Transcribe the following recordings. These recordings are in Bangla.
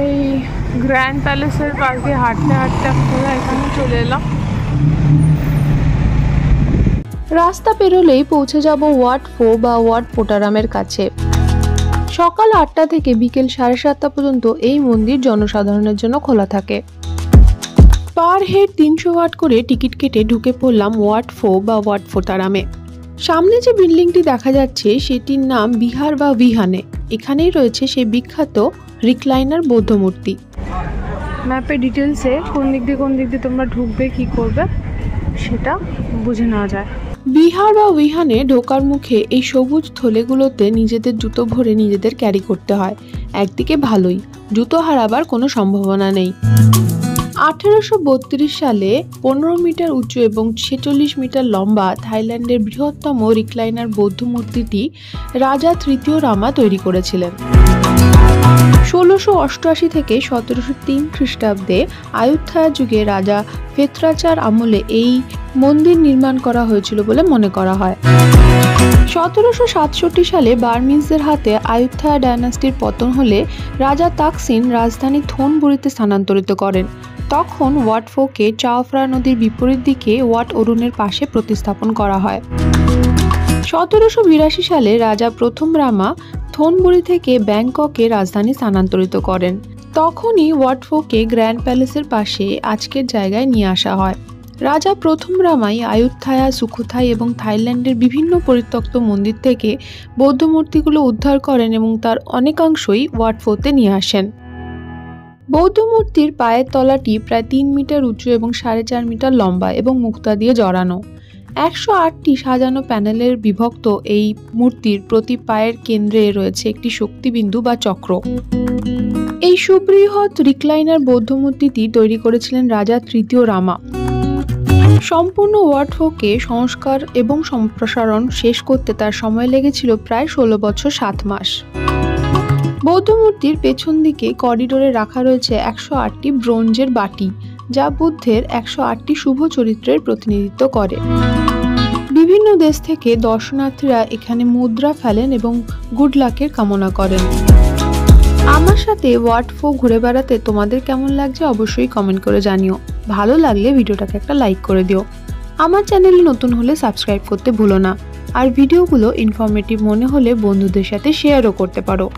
এই গ্র্যান্ড প্যালেসের পার্কে হাঁটতে হাঁটতে আমরা এখানে চলে এলাম। রাস্তা পেরোলেই পৌঁছে যাব ওয়াট 4 বা ওয়াট পোটারামের কাছে। সকাল 8টা থেকে বিকেল 7:30 পর্যন্ত এই মন্দির জনসাধারণের জন্য খোলা থাকে। পার হেড 300 ওয়াট করে টিকিট কেটে ঢুকে পড়লাম ওয়াট 4 বা ওয়াট পোটারামে। সামনে যে বিল্ডিংটি দেখা যাচ্ছে সেটির নাম বিহার বা বিহানে। এখানেই রয়েছে সেই বিখ্যাত রিক্লাইনার বৌদ্ধ মূর্তি। ম্যাপে ডিটেলসে কোন দিক দিয়ে তোমরা ঢুকবে, কি করবে সেটা বুঝে নেওয়া যায়। বিহার বা বিহানে ঢোকার মুখে এই সবুজ থলেগুলোতে নিজেদের জুতো ভরে নিজেদের ক্যারি করতে হয়। একদিকে ভালোই, জুতো হারাবার কোনো সম্ভাবনা নেই। 1832 সালে 15 মিটার উঁচু এবং 46 মিটার লম্বা থাইল্যান্ডের বৃহত্তম রিক্লাইনার বৌদ্ধ মূর্তিটি রাজা তৃতীয় রামা তৈরি করেছিলেন। 1688 থেকে 1703 খ্রিস্টাব্দে আয়ুত্থায়া যুগে রাজা ফেত্রাচার আমলে এই মন্দির নির্মাণ করা হয়েছিল বলে মনে করা হয়। 1767 সালে বার্মিজদের হাতে আয়ুত্থায়া ডায়নাস্টির পতন হলে রাজা তাকসিন রাজধানী থোনবুরিতে স্থানান্তরিত করেন। তখন ওয়াট 4কে চাওফ্রা নদীর বিপরীত দিকে ওয়াট অরুণের পাশে প্রতিস্থাপন করা হয়। 1782 সালে রাজা প্রথম রামা থোনবুরি থেকে ব্যাংককে রাজধানী স্থানান্তরিত করেন। তখনই ওয়াট 4কে গ্র্যান্ড প্যালেসের পাশে আজকের জায়গায় নিয়ে আসা হয়। রাজা প্রথম রামাই আয়ুত্থায়া, সুখোথাই এবং থাইল্যান্ডের বিভিন্ন পরিত্যক্ত মন্দির থেকে বৌদ্ধ মূর্তিগুলো উদ্ধার করেন এবং তার অনেকাংশই ওয়াট 4তে নিয়ে আসেন। বৌদ্ধ মূর্তির পায়ের তলাটি প্রায় 3 মিটার উঁচু এবং 4.5 মিটার লম্বা এবং মুক্তা দিয়ে জড়ানো। 108টি সাজানো প্যানেলের বিভক্ত এই মূর্তির প্রতি পায়ের কেন্দ্রে রয়েছে একটি শক্তিবিন্দু বা চক্র। এই সুবৃহৎ রিক্লাইনার বৌদ্ধ মূর্তিটি তৈরি করেছিলেন রাজা তৃতীয় রামা। সম্পূর্ণ ওয়াট 4কে সংস্কার এবং সম্প্রসারণ শেষ করতে তার সময় লেগেছিল প্রায় 16 বছর 7 মাস। বৌদ্ধ মূর্তির পেছন দিকে করিডোরে রাখা রয়েছে 108টি ব্রোঞ্জের বাটি, যা বুদ্ধের 108টি শুভ চরিত্রের প্রতিনিধিত্ব করে। বিভিন্ন দেশ থেকে দর্শনার্থীরা এখানে মুদ্রা ফেলেন এবং গুড লাকের কামনা করেন। আমার সাথে ওয়াট 4 ঘুরে বেড়াতে তোমাদের কেমন লাগছে অবশ্যই কমেন্ট করে জানিও। ভালো লাগলে ভিডিওটাকে একটা লাইক করে দিও। আমার চ্যানেলে নতুন হলে সাবস্ক্রাইব করতে ভুলো না। আর ভিডিওগুলো ইনফরমেটিভ মনে হলে বন্ধুদের সাথে শেয়ারও করতে পারো।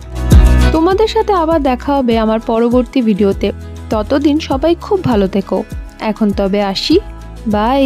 তোমাদের সাথে আবার দেখা হবে আমার পরবর্তী ভিডিওতে। ততদিন সবাই খুব ভালো থেকো। এখন তবে আসি, বাই।